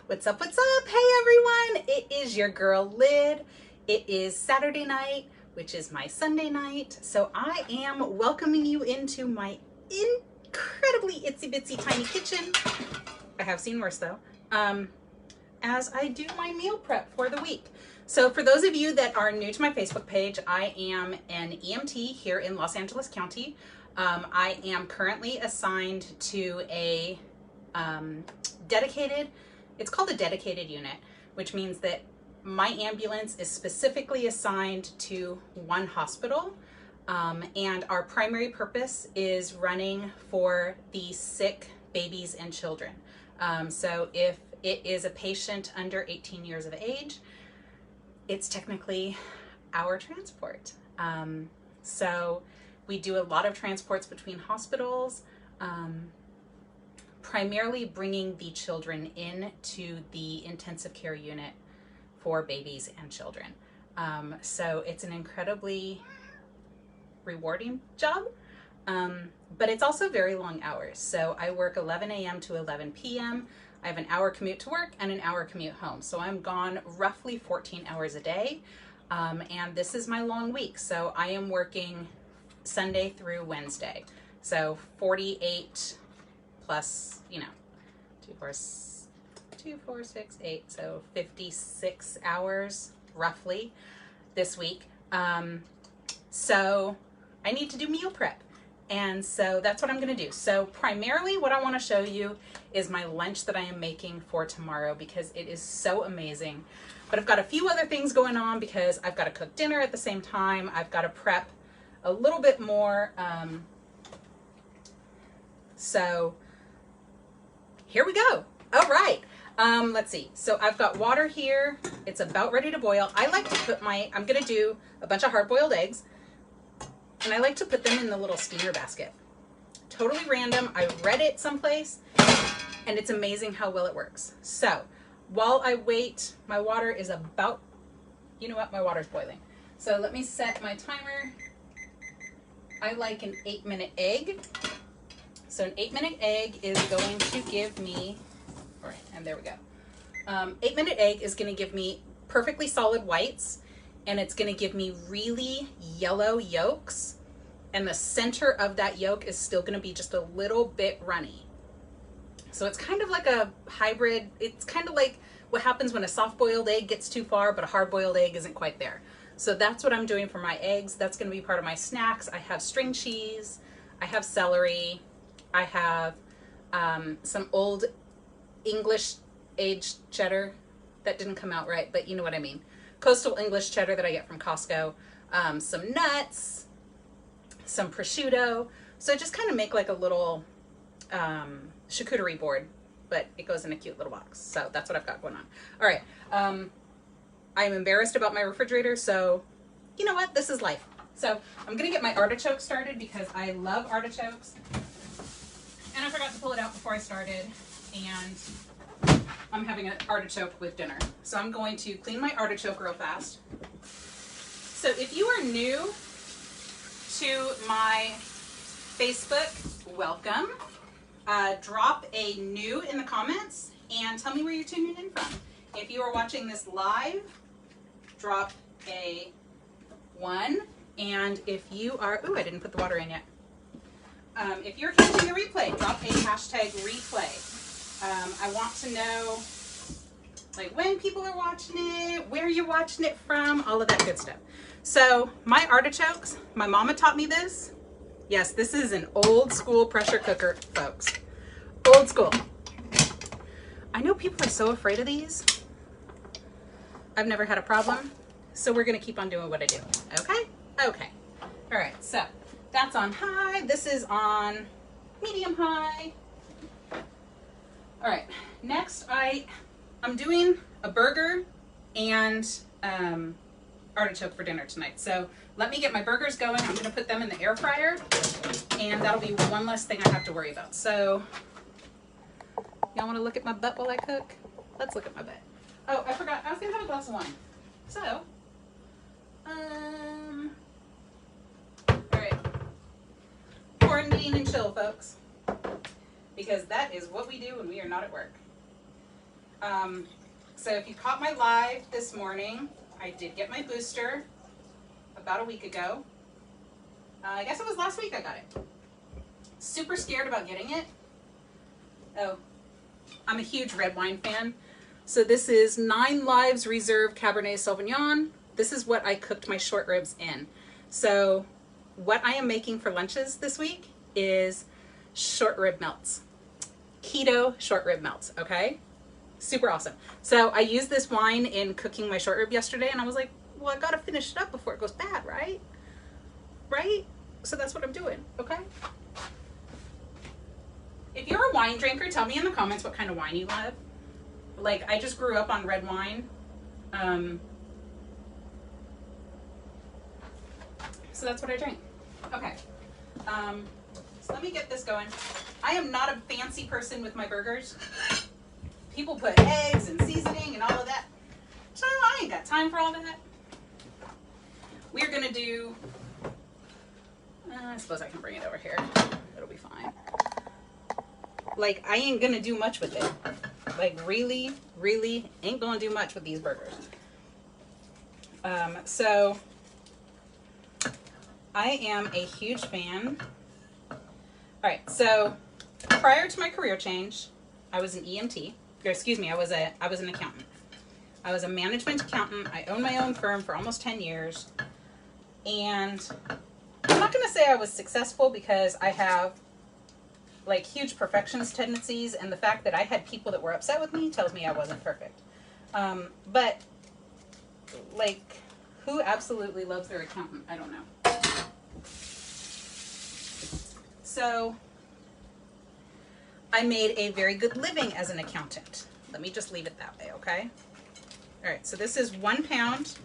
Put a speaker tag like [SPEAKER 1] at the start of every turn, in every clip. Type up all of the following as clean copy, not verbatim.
[SPEAKER 1] What's up? What's up? Hey everyone! It is your girl Lyd. It is Saturday night, which is my Sunday night. So I am welcoming you into my incredibly itsy bitsy tiny kitchen. I have seen worse though. As I do my meal prep for the week. So for those of you that are new to my Facebook page, I am an EMT here in Los Angeles County. I am currently assigned to a dedicated, it's called a dedicated unit, which means that my ambulance is specifically assigned to one hospital. And our primary purpose is running for the sick babies and children. So if it is a patient under 18 years of age, it's technically our transport. So we do a lot of transports between hospitals, primarily bringing the children into the intensive care unit for babies and children. So it's an incredibly rewarding job, but it's also very long hours. So I work 11 a.m. to 11 p.m. I have an hour commute to work and an hour commute home. So I'm gone roughly 14 hours a day. And this is my long week. So I am working Sunday through Wednesday. So 48 plus, 2, 4, 6, 8. So 56 hours roughly this week. So I need to do meal prep. And so that's what I'm going to do. So primarily what I want to show you is my lunch that I am making for tomorrow because it is so amazing. But I've got a few other things going on because I've got to cook dinner at the same time. I've got to prep a little bit more. So here we go. All right. Let's see. So I've got water here. It's about ready to boil. I like to put I'm going to do a bunch of hard-boiled eggs. And I like to put them in the little steamer basket. Totally random. I read it someplace and it's amazing how well it works. So while I wait, my water is about, you know what? My water's boiling. So let me set my timer. I like an 8-minute egg. So an 8-minute egg is going to give me, all right, and there we go. 8-minute egg is going to give me perfectly solid whites. And it's going to give me really yellow yolks. And the center of that yolk is still going to be just a little bit runny. So it's kind of like a hybrid. It's kind of like what happens when a soft-boiled egg gets too far, but a hard-boiled egg isn't quite there. So that's what I'm doing for my eggs. That's going to be part of my snacks. I have string cheese. I have celery. I have some old English aged cheddar. That didn't come out right, but you know what I mean. Coastal English cheddar that I get from Costco, some nuts, some prosciutto. So just kind of make like a little charcuterie board, but it goes in a cute little box. So that's what I've got going on. All right. I'm embarrassed about my refrigerator, so you know what? This is life. So I'm going to get my artichoke started because I love artichokes. And I forgot to pull it out before I started. And I'm having an artichoke with dinner. So I'm going to clean my artichoke real fast. So if you are new to my Facebook, welcome. Drop a new in the comments and tell me where you're tuning in from. If you are watching this live, drop a 1. And if you are, ooh, I didn't put the water in yet. If you're catching the replay, drop a hashtag replay. I want to know like when people are watching it, where you're watching it from, all of that good stuff. So my artichokes, my mama taught me this. Yes, this is an old school pressure cooker, folks. Old school. I know people are so afraid of these. I've never had a problem. So we're going to keep on doing what I do. Okay? Okay. All right. So that's on high. This is on medium high. All right, next I'm doing a burger and artichoke for dinner tonight. So let me get my burgers going. I'm gonna put them in the air fryer and that'll be one less thing I have to worry about. So y'all wanna look at my butt while I cook? Let's look at my butt. Oh, I forgot, I was gonna have a glass of wine. So, all right, quarantine and chill, folks. Because that is what we do when we are not at work. So if you caught my live this morning, I did get my booster about a week ago. I guess it was last week I got it. Super scared about getting it. Oh, I'm a huge red wine fan. So this is 9 Lives Reserve Cabernet Sauvignon. This is what I cooked my short ribs in. So what I am making for lunches this week is short rib melts. Keto short rib melts, okay? Super awesome. So I used this wine in cooking my short rib yesterday, and I was like, well, I gotta finish it up before it goes bad, right? Right? So that's what I'm doing, okay? If you're a wine drinker, tell me in the comments what kind of wine you love. Like, I just grew up on red wine. So that's what I drink. Okay. So let me get this going. I am not a fancy person with my burgers. People put eggs and seasoning and all of that. So I ain't got time for all that. We're gonna do, I suppose I can bring it over here. It'll be fine. Like, I ain't gonna do much with it. Like, really, really ain't gonna do much with these burgers. So I am a huge fan. All right, so prior to my career change, I was an EMT. Or excuse me, I was an accountant. I was a management accountant. I owned my own firm for almost 10 years. And I'm not going to say I was successful because I have like huge perfectionist tendencies, and the fact that I had people that were upset with me tells me I wasn't perfect. But like, who absolutely loves their accountant? I don't know. So I made a very good living as an accountant. Let me just leave it that way, okay? All right, so this is 1 pound.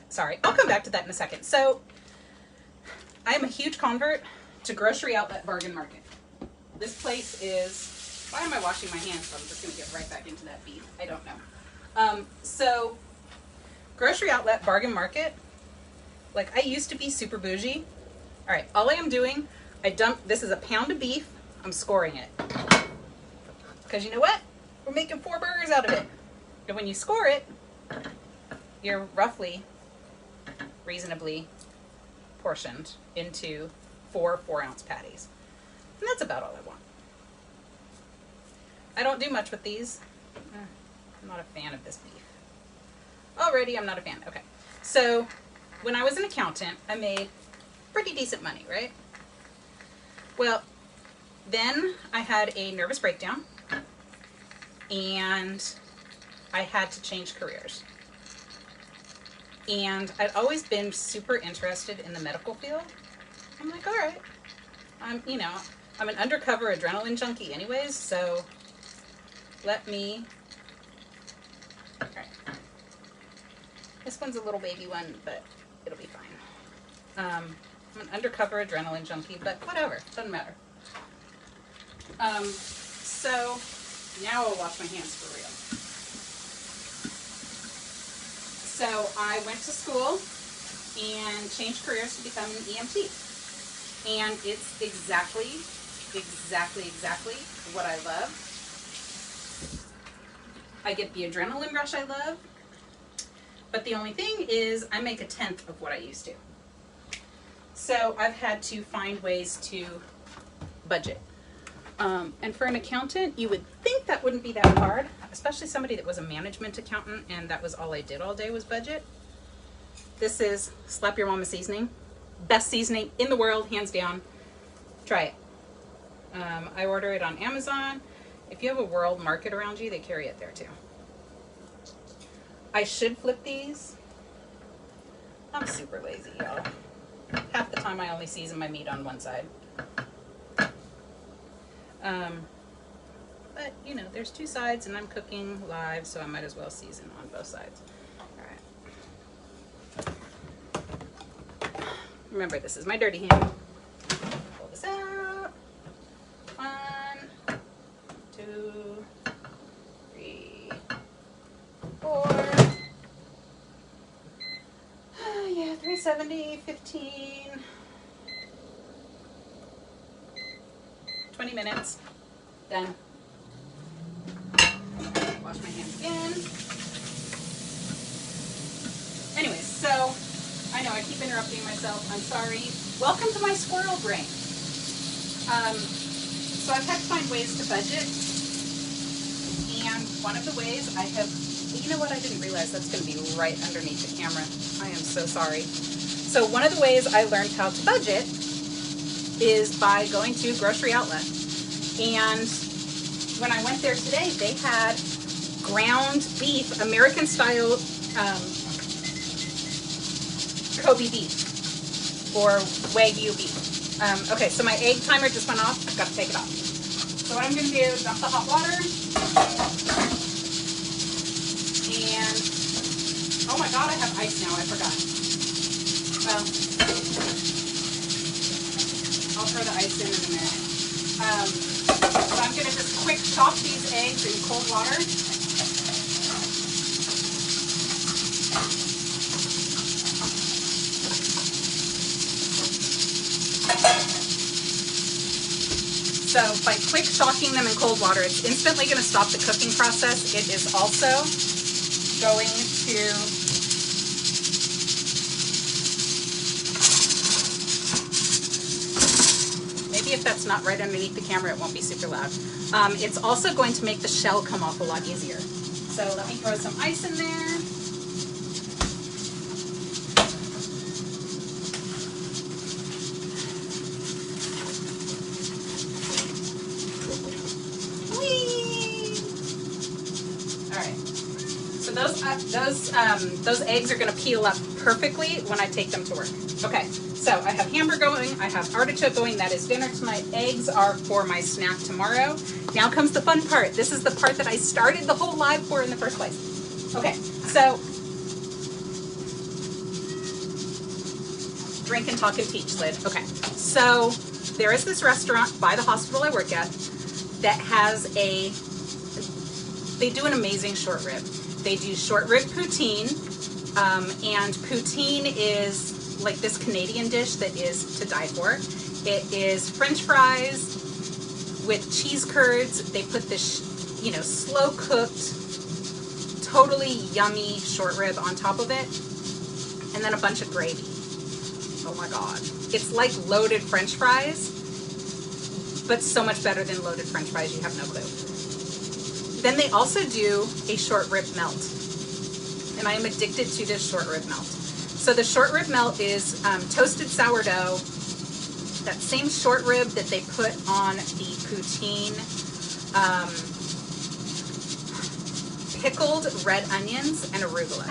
[SPEAKER 1] Sorry, I'll come back to that in a second. So I am a huge convert to Grocery Outlet Bargain Market. This place is, why am I washing my hands? So I'm just gonna get right back into that beef. I don't know. So Grocery Outlet Bargain Market, like, I used to be super bougie. All right, all I am doing, this is a pound of beef. I'm scoring it. Because you know what? We're making 4 burgers out of it. And when you score it, you're roughly, reasonably portioned into 4 4-ounce patties. And that's about all I want. I don't do much with these. I'm not a fan of this beef. Already, I'm not a fan. Okay. So when I was an accountant, I made pretty decent money, right? Well, then I had a nervous breakdown, and I had to change careers. And I'd always been super interested in the medical field. I'm like, all right, I'm an undercover adrenaline junkie anyways, so let me, all right. This one's a little baby one, but it'll be fine. I'm an undercover adrenaline junkie, but whatever, doesn't matter. So now I'll wash my hands for real. So I went to school and changed careers to become an EMT. And it's exactly what I love. I get the adrenaline rush I love. But the only thing is I make 1/10 of what I used to. So I've had to find ways to budget. And for an accountant, you would think that wouldn't be that hard, especially somebody that was a management accountant and that was all I did all day was budget. This is Slap Your Mama seasoning. Best seasoning in the world, hands down. Try it. I order it on Amazon. If you have a world market around you, they carry it there too. I should flip these. I'm super lazy, y'all. Half the time I only season my meat on one side. But, you know, there's 2 sides and I'm cooking live, so I might as well season on both sides. All right. Remember, this is my dirty hand. Pull this out. 1, 2, 3, 4. Yeah, 370, 15, 20 minutes. Done. Wash my hands. interrupting myself. I'm sorry. Welcome to my squirrel brain. So I've had to find ways to budget. And one of the ways I have, you know what, I didn't realize that's going to be right underneath the camera. I am so sorry. So one of the ways I learned how to budget is by going to grocery outlet. And when I went there today, they had ground beef, American style Kobe beef or Wagyu beef. Okay, so my egg timer just went off. I've got to take it off. So what I'm going to do is dump the hot water. And, oh my God, I have ice now. I forgot. Well, I'll throw the ice in a minute. So I'm going to just quick chop these eggs in cold water. So by quick shocking them in cold water, it's instantly going to stop the cooking process. It is also going to maybe if that's not right underneath the camera, it won't be super loud. It's also going to make the shell come off a lot easier. So let me throw some ice in there. Those eggs are going to peel up perfectly when I take them to work. Okay, so I have hamburger going, I have artichoke going, that is dinner tonight. Eggs are for my snack tomorrow. Now comes the fun part. This is the part that I started the whole live for in the first place. Okay, so drink and talk and teach, Lid. Okay, so there is this restaurant by the hospital I work at that has they do an amazing short rib. They do short rib poutine, and poutine is like this Canadian dish that is to die for. It is French fries with cheese curds. They put this, slow cooked, totally yummy short rib on top of it, and then a bunch of gravy. Oh my God. It's like loaded French fries, but so much better than loaded French fries, you have no clue. Then they also do a short rib melt, and I am addicted to this short rib melt. So the short rib melt is toasted sourdough, that same short rib that they put on the poutine, pickled red onions and arugula,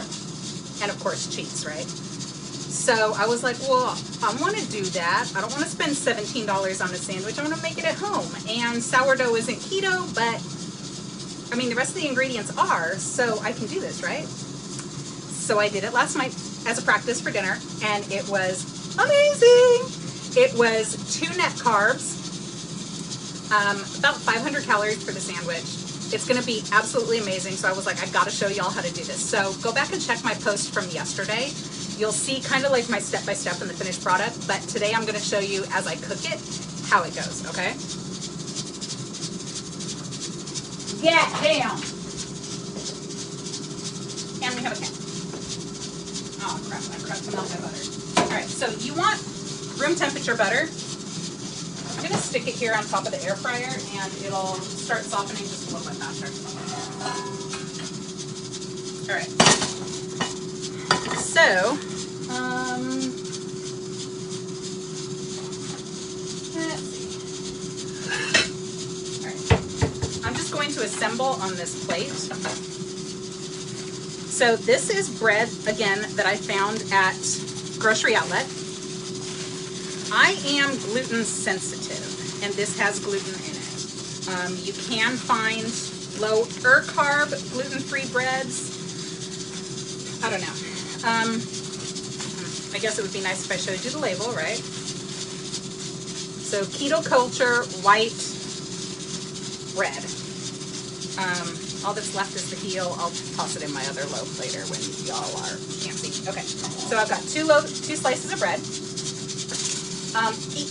[SPEAKER 1] and of course cheese, right? So I was like, well, I want to do that. I don't want to spend $17 on a sandwich. I want to make it at home. And sourdough isn't keto, but I mean, the rest of the ingredients are, so I can do this, right? So I did it last night as a practice for dinner, and it was amazing. It was 2 net carbs, about 500 calories for the sandwich. It's going to be absolutely amazing, so I was like, I've got to show y'all how to do this. So go back and check my post from yesterday. You'll see kind of like my step-by-step in the finished product, but today I'm going to show you as I cook it how it goes, okay? Yeah, damn. And we have a cat. Oh crap, I cracked some melted butter. Alright, so you want room temperature butter. I'm going to stick it here on top of the air fryer and it'll start softening just a little bit faster. Alright. So, let's see. I'm just going to assemble on this plate. So this is bread, again, that I found at grocery outlet. I am gluten sensitive, and this has gluten in it. You can find lower carb, gluten-free breads. I don't know. I guess it would be nice if I showed you the label, right? So keto culture, white, red. All that's left is the heel. I'll toss it in my other loaf later when y'all can't see. Okay, so I've got 2 slices of bread.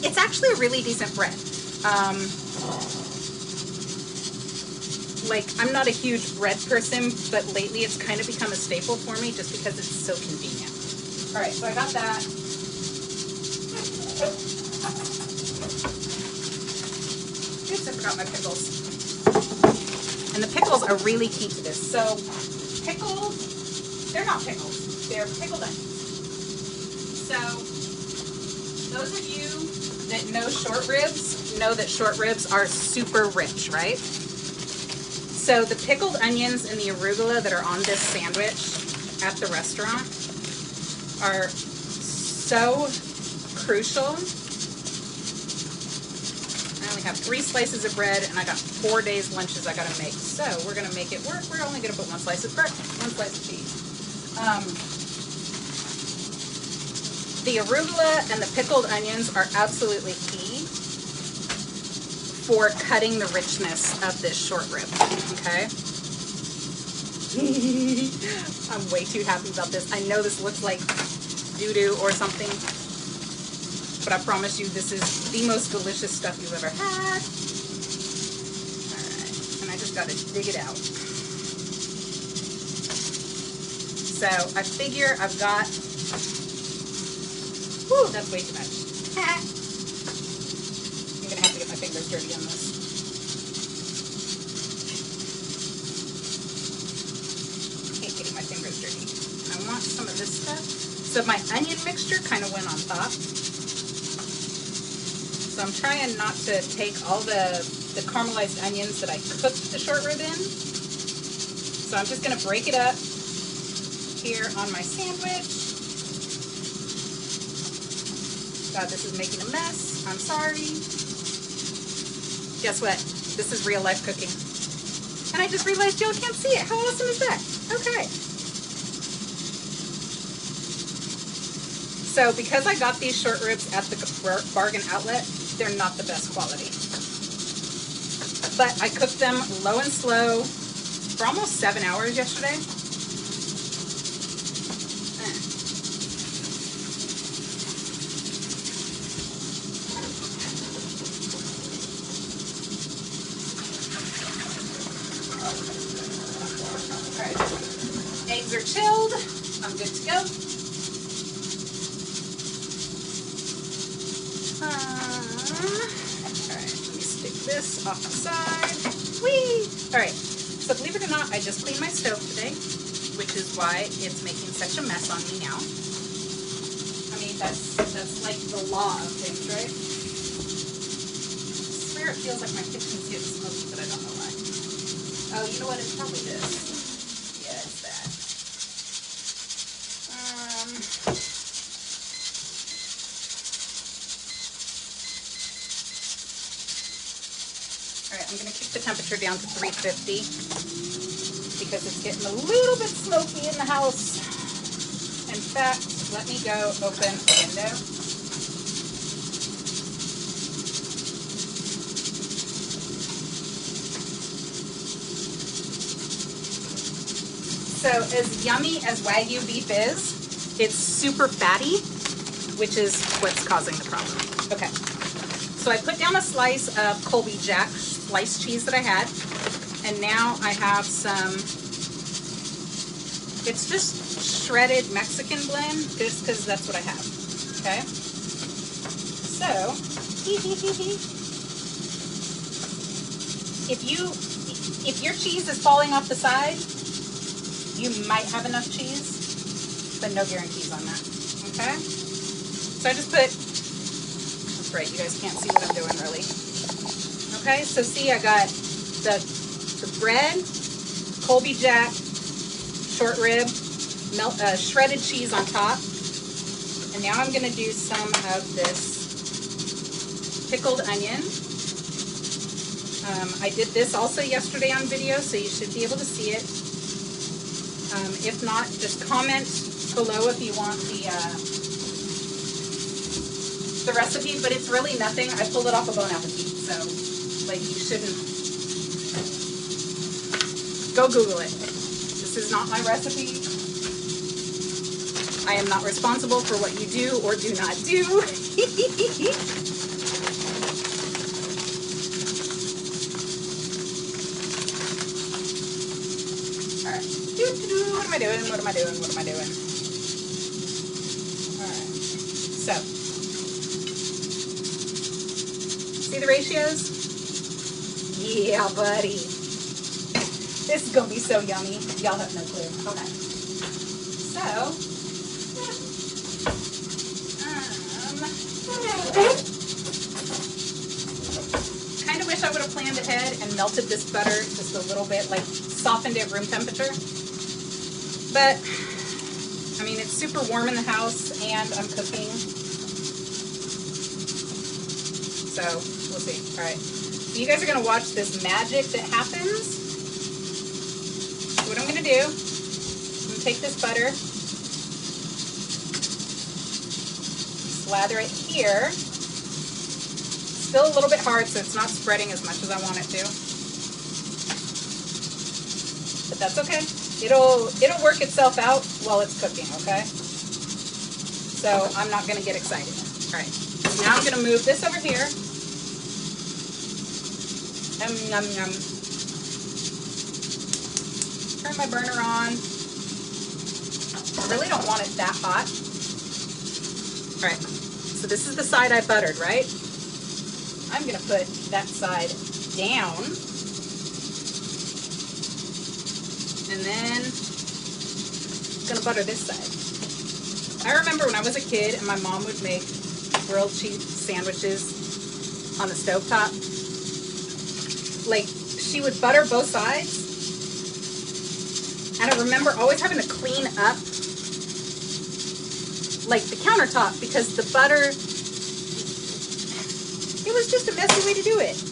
[SPEAKER 1] It's actually a really decent bread. Like, I'm not a huge bread person, but lately it's kind of become a staple for me just because it's so convenient. All right, so I got that. Oops, I forgot my pickles. And the pickles are really key to this. So pickles, they're not pickles, they're pickled onions. So those of you that know short ribs know that short ribs are super rich, right? So the pickled onions and the arugula that are on this sandwich at the restaurant are so crucial. I only have 3 slices of bread and I got 4 days lunches I gotta make. So we're gonna make it work. We're only gonna put 1 slice of bread, 1 slice of cheese. The arugula and the pickled onions are absolutely key for cutting the richness of this short rib, okay? I'm way too happy about this. I know this looks like doo-doo or something, but I promise you this is the most delicious stuff you've ever had. All right, and I just gotta dig it out. So I figure I've got, whew, that's way too much. I'm gonna have to get my fingers dirty on this. I hate getting my fingers dirty. I want some of this stuff. So my onion mixture kind of went on top. So I'm trying not to take all the caramelized onions that I cooked the short rib in. So I'm just gonna break it up here on my sandwich. God, this is making a mess. I'm sorry. Guess what? This is real life cooking. And I just realized y'all can't see it. How awesome is that? Okay. So because I got these short ribs at the bargain outlet, they're not the best quality. But I cooked them low and slow for almost 7 hours yesterday. Eggs are chilled. I'm good to go. Alright, let me stick this off the side. Whee! Alright, so believe it or not, I just cleaned my stove today, which is why it's making such a mess on me now. I mean, that's like the law of things, right? I swear it feels like my kitchen's getting smoky, but I don't know why. Oh, you know what? It's probably this. I'm going to keep the temperature down to 350 because it's getting a little bit smoky in the house. In fact, let me go open a window. So as yummy as Wagyu beef is, it's super fatty, which is what's causing the problem. Okay, so I put down a slice of Colby Jack sliced cheese that I had, and now I have some, it's just shredded Mexican blend, just because that's what I have, okay? So, if your cheese is falling off the side, you might have enough cheese, but no guarantees on that, okay? So I just put, that's right, you guys can't see what I'm doing really. Okay, so see, I got the bread, Colby Jack, short rib, shredded cheese on top. And now I'm going to do some of this pickled onion. I did this also yesterday on video, so you should be able to see it. If not, just comment below if you want the recipe, but it's really nothing. I pulled it off a Bon Appetit, so like you shouldn't. Go Google it. This is not my recipe. I am not responsible for what you do or do not do. All right. What am I doing? What am I doing? What am I doing? All right. So See the ratios? Yeah, buddy. This is gonna be so yummy. Y'all have no clue. Okay. So, kind of wish I would have planned ahead and melted this butter just a little bit, like softened it room temperature. But, I mean, it's super warm in the house and I'm cooking. So, we'll see. All right. So you guys are going to watch this magic that happens. So what I'm going to do, I'm going to take this butter, slather it here. Still a little bit hard, so it's not spreading as much as I want it to. But that's okay. It'll work itself out while it's cooking, okay? So I'm not going to get excited. All right. Now I'm going to move this over here. Yum, yum, yum. Turn my burner on. I really don't want it that hot. All right. So this is the side I buttered, right? I'm going to put that side down. And then I'm going to butter this side. I remember when I was a kid and my mom would make grilled cheese sandwiches on the stovetop. Like, she would butter both sides. And I remember always having to clean up, like, the countertop because the butter, it was just a messy way to do it.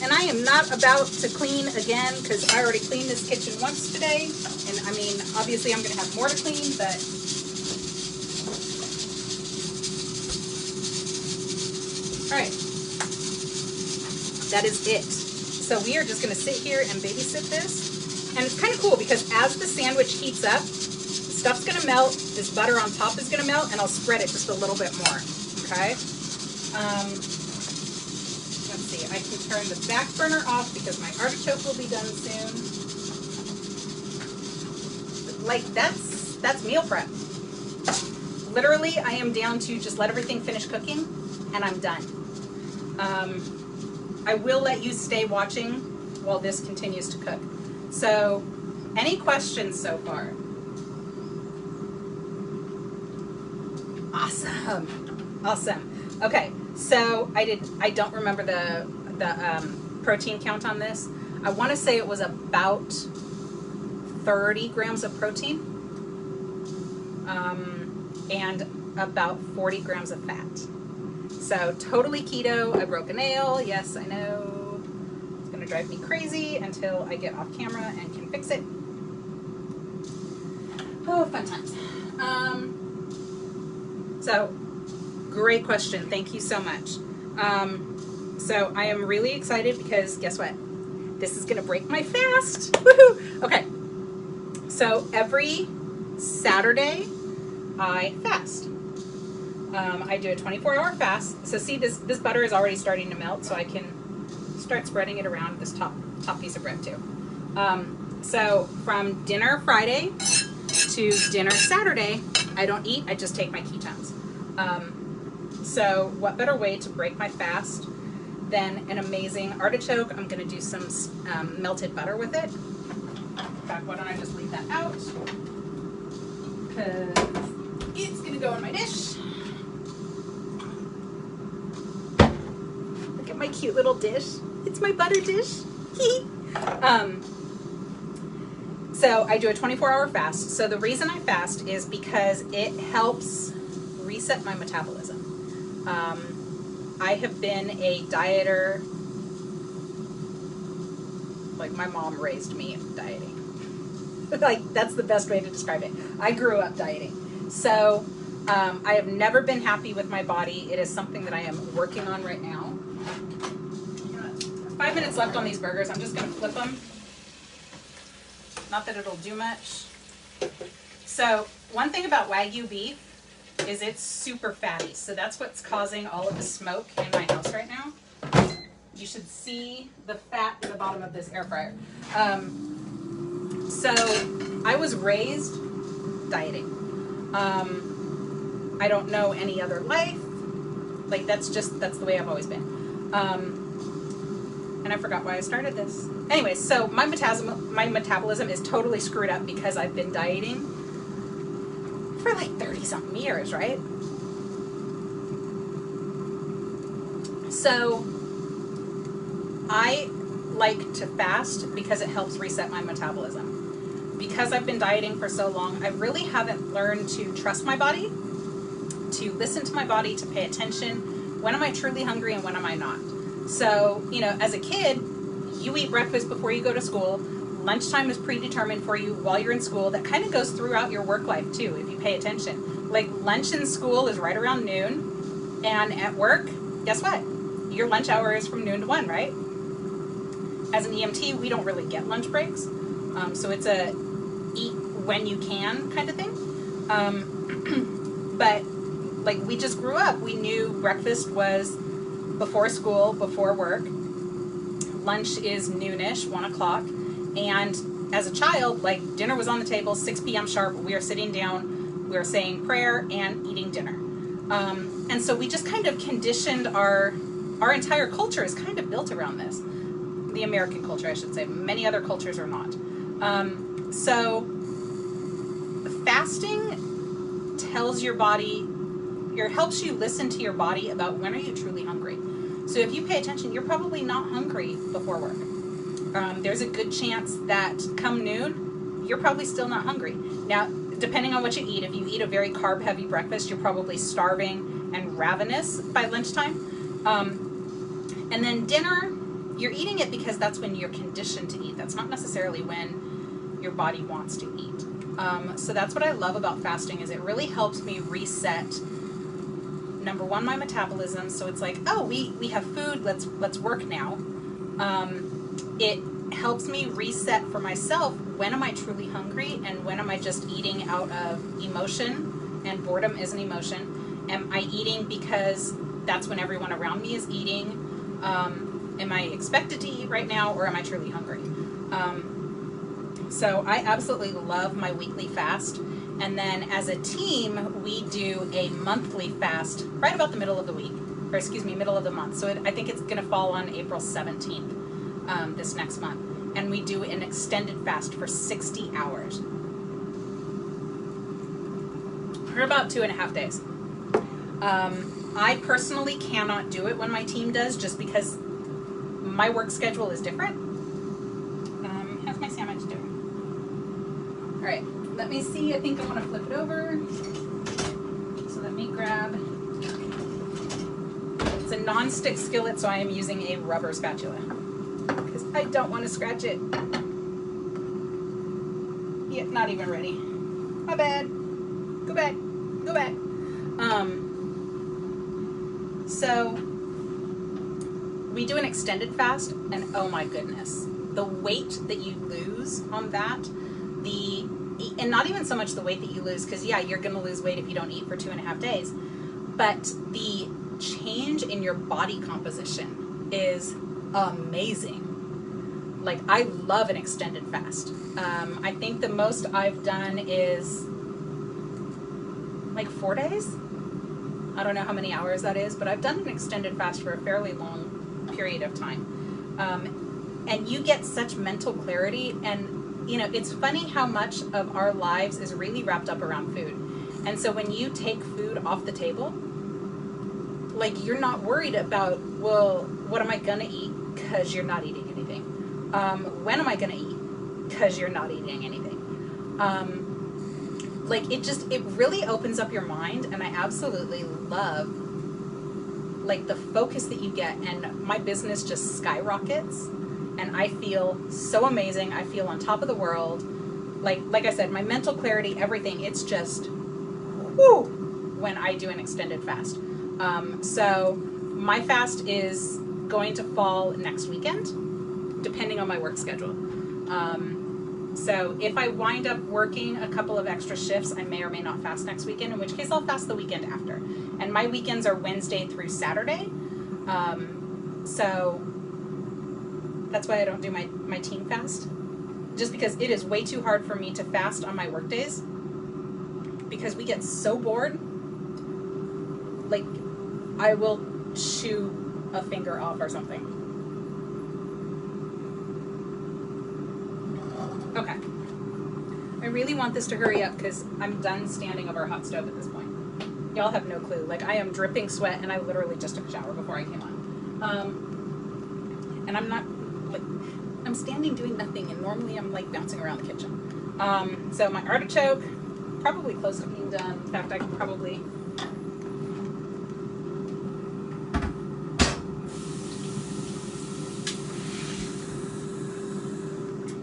[SPEAKER 1] And I am not about to clean again because I already cleaned this kitchen once today. And I mean, obviously I'm going to have more to clean, but all right, that is it. So we are just going to sit here and babysit this. And it's kind of cool because as the sandwich heats up, the stuff's going to melt, this butter on top is going to melt, and I'll spread it just a little bit more, okay? Let's see, I can turn the back burner off because my artichoke will be done soon. Like, that's meal prep. Literally, I am down to just let everything finish cooking, and I'm done. I will let you stay watching while this continues to cook. So, any questions so far? Awesome. Awesome. Okay, so I don't remember the protein count on this. I want to say it was about 30 grams of protein and about 40 grams of fat. So totally keto. I broke a nail. Yes, I know. It's going to drive me crazy until I get off camera and can fix it. Oh, fun times. So, great question. Thank you so much. So I am really excited because guess what? This is going to break my fast. Woohoo! Okay. So every Saturday I fast. I do a 24-hour fast. So see, this butter is already starting to melt, so I can start spreading it around this top piece of bread too. So from dinner Friday to dinner Saturday, I don't eat, I just take my ketones. So what better way to break my fast than an amazing artichoke? I'm gonna do some melted butter with it. In fact, why don't I just leave that out? Because it's gonna go in my dish. Look at my cute little dish. It's my butter dish. So I do a 24-hour fast. So the reason I fast is because it helps reset my metabolism. I have been a dieter, like my mom raised me dieting. Like, that's the best way to describe it. I grew up dieting. So I have never been happy with my body. It is something that I am working on right now. 5 minutes left on these burgers. I'm just going to flip them. Not that it'll do much. So one thing about Wagyu beef is it's super fatty. So that's what's causing all of the smoke in my house right now. You should see the fat in the bottom of this air fryer. So I was raised dieting. I don't know any other life. Like, that's the way I've always been. And I forgot why I started this. Anyway, so my metabolism is totally screwed up because I've been dieting for like 30-something years, right? So I like to fast because it helps reset my metabolism. Because I've been dieting for so long, I really haven't learned to trust my body, to listen to my body, to pay attention. When am I truly hungry and when am I not? So, you know, as a kid, you eat breakfast before you go to school. Lunchtime is predetermined for you while you're in school. That kind of goes throughout your work life too, if you pay attention. Like lunch in school is right around noon, and at work, guess what? Your lunch hour is from noon to 1, right? As an EMT, we don't really get lunch breaks. So it's a eat when you can kind of thing. But like we just grew up, we knew breakfast was before school, before work. Lunch is noonish, 1 o'clock. And as a child, like dinner was on the table, 6 p.m. sharp. We are sitting down, we are saying prayer and eating dinner. And so we just kind of conditioned our entire culture is kind of built around this. The American culture, I should say. Many other cultures are not. So fasting tells your body, helps you listen to your body about when are you truly hungry. So if you pay attention, you're probably not hungry before work. There's a good chance that come noon, you're probably still not hungry. Now, depending on what you eat, if you eat a very carb-heavy breakfast, you're probably starving and ravenous by lunchtime. And then dinner, you're eating it because that's when you're conditioned to eat. That's not necessarily when your body wants to eat. So that's what I love about fasting, is it really helps me reset, number one, my metabolism. So it's like, oh, we have food, let's work now. It helps me reset for myself, when am I truly hungry and when am I just eating out of emotion, and boredom is an emotion. Am I eating because that's when everyone around me is eating? Am I expected to eat right now, or am I truly hungry? So I absolutely love my weekly fast. And then as a team, we do a monthly fast right about the middle of the week, or excuse me, middle of the month. So I think it's going to fall on April 17th, this next month. And we do an extended fast for 60 hours. For about 2.5 days. I personally cannot do it when my team does, just because my work schedule is different. How's my sandwich doing? All right, let me see. I think I want to flip it over. So let me grab. It's a non-stick skillet, so I am using a rubber spatula because I don't want to scratch it. Yeah, not even ready. My bad. Go back. Go back. So we do an extended fast, and oh my goodness, the weight that you lose on that, and not even so much the weight that you lose, because yeah, you're going to lose weight if you don't eat for 2.5 days, but the change in your body composition is amazing. Like, I love an extended fast. I think the most I've done is like 4 days. I don't know how many hours that is, but I've done an extended fast for a fairly long period of time. And you get such mental clarity, and you know, it's funny how much of our lives is really wrapped up around food. And so when you take food off the table, like, you're not worried about, well, what am I gonna eat? Because you're not eating anything. When am I gonna eat? Because you're not eating anything. Like, it really opens up your mind, and I absolutely love, like, the focus that you get, and my business just skyrockets, and I feel so amazing. I feel on top of the world. Like I said, my mental clarity, everything, it's just, whoo, when I do an extended fast. So my fast is going to fall next weekend, depending on my work schedule. So if I wind up working a couple of extra shifts, I may or may not fast next weekend, in which case I'll fast the weekend after. And my weekends are Wednesday through Saturday. So that's why I don't do my team fast. Just because it is way too hard for me to fast on my work days, because we get so bored. Like, I will chew a finger off or something. Okay. I really want this to hurry up because I'm done standing over a hot stove at this point. Y'all have no clue. Like, I am dripping sweat, and I literally just took a shower before I came on. And I'm not, like, I'm standing doing nothing, and normally I'm, like, bouncing around the kitchen. So my artichoke, probably close to being done. In fact, I can probably...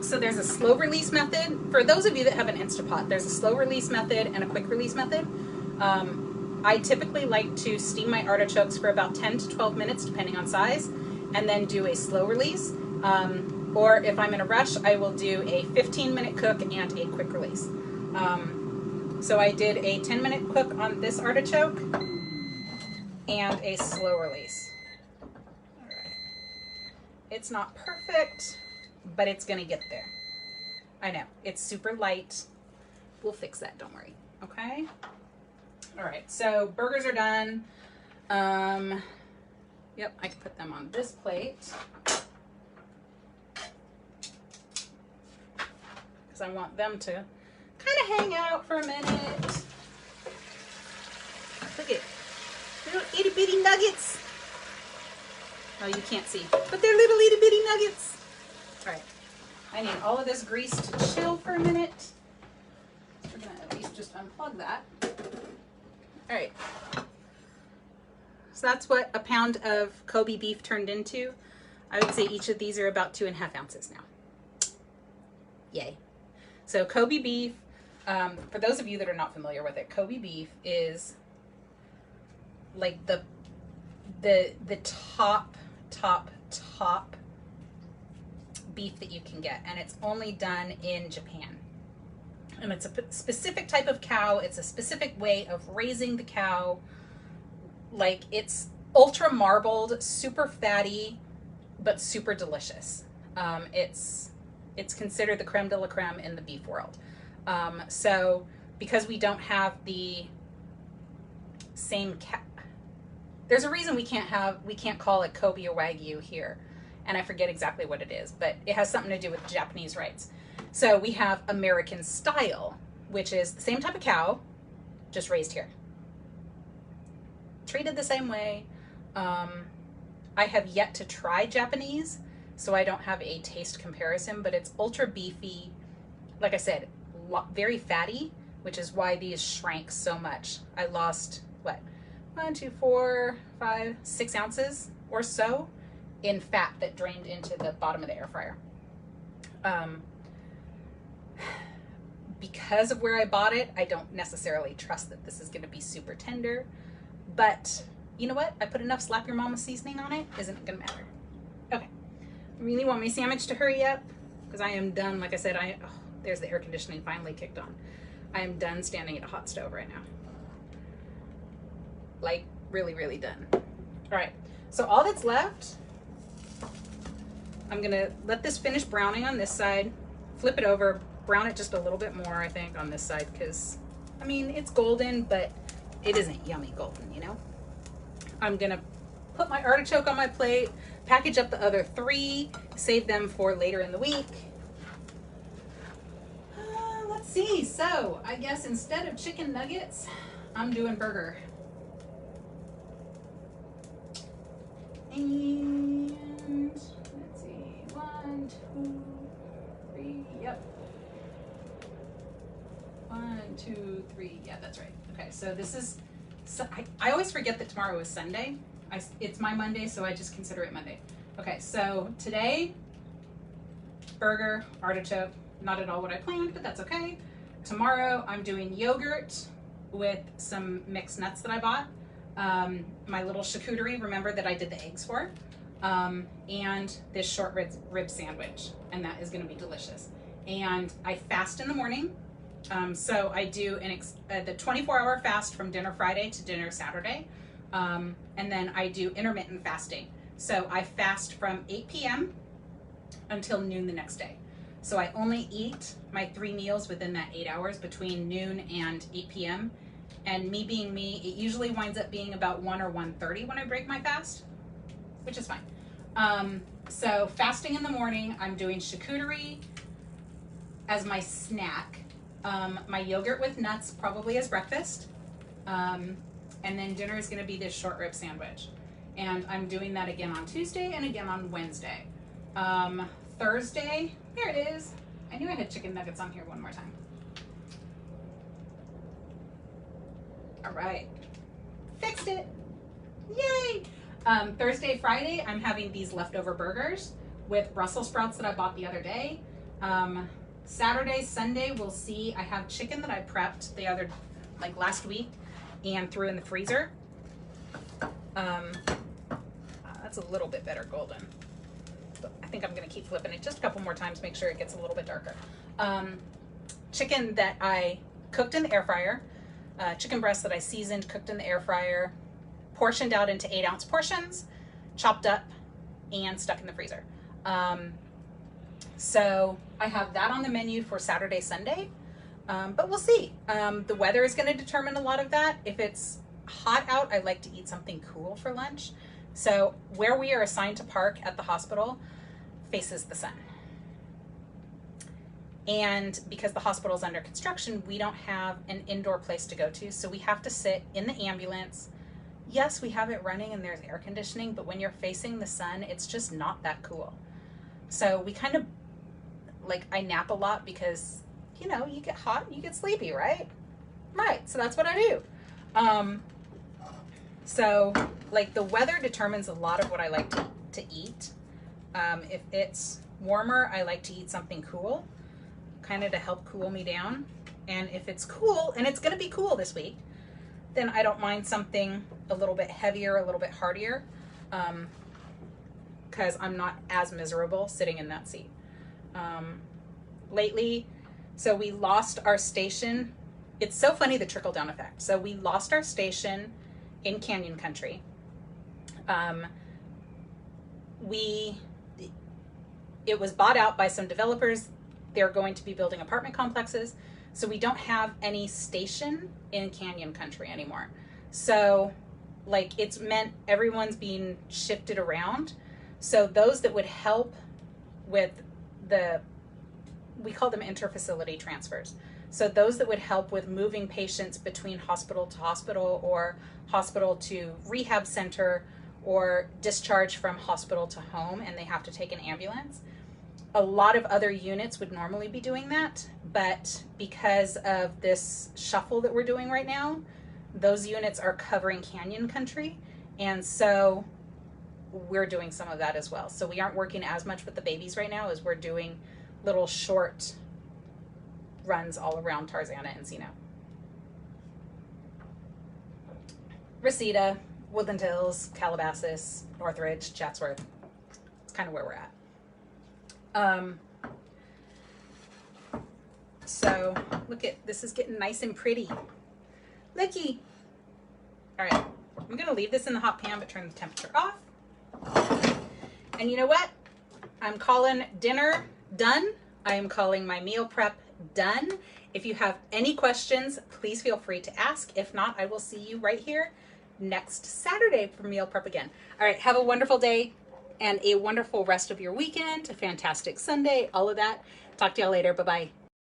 [SPEAKER 1] So there's a slow release method. For those of you that have an Instapot, there's a slow release method and a quick release method. I typically like to steam my artichokes for about 10 to 12 minutes, depending on size, and then do a slow release. Or if I'm in a rush, I will do a 15-minute cook and a quick release. So I did a 10-minute cook on this artichoke and a slow release. All right. It's not perfect, but it's gonna get there. I know, it's super light. We'll fix that, don't worry, okay? All right, so burgers are done. Yep, I can put them on this plate. Because I want them to kind of hang out for a minute. Look at little itty bitty nuggets. Oh, you can't see, but they're little itty bitty nuggets. All right, I need all of this grease to chill for a minute. We're gonna at least just unplug that. All right, so that's what a pound of Kobe beef turned into. I would say each of these are about 2.5 ounces now. Yay. So Kobe beef, for those of you that are not familiar with it, Kobe beef is like the top beef that you can get, and it's only done in Japan. And it's a specific type of cow. It's a specific way of raising the cow. Like, it's ultra marbled, super fatty, but super delicious. It's considered the creme de la creme in the beef world. So because we don't have the same there's a reason we can't call it Kobe or Wagyu here. And I forget exactly what it is, but it has something to do with Japanese rights. So we have American style, which is the same type of cow, just raised here. Treated the same way. I have yet to try Japanese, so I don't have a taste comparison, but it's ultra beefy. Like I said, very fatty, which is why these shrank so much. I lost, what, 1, 2, 4, 5, 6 ounces or so in fat that drained into the bottom of the air fryer. Because of where I bought it, I don't necessarily trust that this is going to be super tender, but you know what? I put enough slap your mama seasoning on it, isn't it going to matter? Okay. I really want my sandwich to hurry up because I am done. Like I said, there's the air conditioning finally kicked on. I am done standing at a hot stove right now. Like, really, really done. All right. So all that's left, I'm going to let this finish browning on this side, flip it over, brown it just a little bit more, I think, on this side, because, I mean, it's golden, but it isn't yummy golden, you know? I'm going to put my artichoke on my plate, package up the other 3, save them for later in the week. Let's see. So, I guess instead of chicken nuggets, I'm doing burger. And let's see, 1, 2, 3, yep. 1, 2, 3, yeah, that's right. Okay, so this is, so I always forget that tomorrow is Sunday. It's my Monday, so I just consider it Monday. Okay, so today, burger, artichoke, not at all what I planned, but that's okay. Tomorrow, I'm doing yogurt with some mixed nuts that I bought. My little charcuterie, remember, that I did the eggs for, and this short rib sandwich, and that is going to be delicious. And I fast in the morning, so I do the 24-hour fast from dinner Friday to dinner Saturday, and then I do intermittent fasting. So I fast from 8 p.m. until noon the next day. So I only eat my 3 meals within that 8 hours between noon and 8 p.m. And me being me, it usually winds up being about 1 or 1:30 when I break my fast. which is fine. So fasting in the morning, I'm doing charcuterie as my snack. My yogurt with nuts probably as breakfast. And then dinner is going to be this short rib sandwich. And I'm doing that again on Tuesday and again on Wednesday. Thursday, there it is. I knew I had chicken nuggets on here one more time. All right, fixed it. Yay! Thursday, Friday, I'm having these leftover burgers with Brussels sprouts that I bought the other day. Saturday, Sunday, we'll see. I have chicken that I prepped last week and threw in the freezer. That's a little bit better golden. But I think I'm gonna keep flipping it just a couple more times, make sure it gets a little bit darker. Chicken that I cooked in the air fryer, chicken breast that I seasoned, cooked in the air fryer, portioned out into 8-ounce portions, chopped up, and stuck in the freezer. So I have that on the menu for Saturday, Sunday, but we'll see. The weather is going to determine a lot of that. If it's hot out, I like to eat something cool for lunch. So where we are assigned to park at the hospital faces the sun. And because the hospital is under construction, we don't have an indoor place to go to. So we have to sit in the ambulance. Yes, we have it running and there's air conditioning, but when you're facing the sun, it's just not that cool. So we kind of, I nap a lot because, you know, you get hot, you get sleepy, right? Right, so that's what I do. So the weather determines a lot of what I like to eat. If it's warmer, I like to eat something cool, kind of to help cool me down. And if it's cool, and it's gonna be cool this week, then I don't mind something a little bit heavier, a little bit heartier, because I'm not as miserable sitting in that seat. Lately, so we lost our station. It's so funny, the trickle-down effect. So we lost our station in Canyon Country. It was bought out by some developers. They're going to be building apartment complexes. So we don't have any station in Canyon Country anymore. So it's meant everyone's being shifted around. So those that would help with we call them interfacility transfers. So those that would help with moving patients between hospital to hospital or hospital to rehab center or discharge from hospital to home, and they have to take an ambulance. A lot of other units would normally be doing that, but because of this shuffle that we're doing right now, those units are covering Canyon Country, and so we're doing some of that as well. So we aren't working as much with the babies right now as we're doing little short runs all around Tarzana and Encino. Reseda, Woodland Hills, Calabasas, Northridge, Chatsworth. It's kind of where we're at. So look at, this is getting nice and pretty. Looky. All right, I'm gonna leave this in the hot pan, but turn the temperature off. And you know what? I'm calling dinner done. I am calling my meal prep done. If you have any questions, please feel free to ask. If not, I will see you right here next Saturday for meal prep again. All right, have a wonderful day and a wonderful rest of your weekend, a fantastic Sunday, all of that. Talk to y'all later. Bye-bye.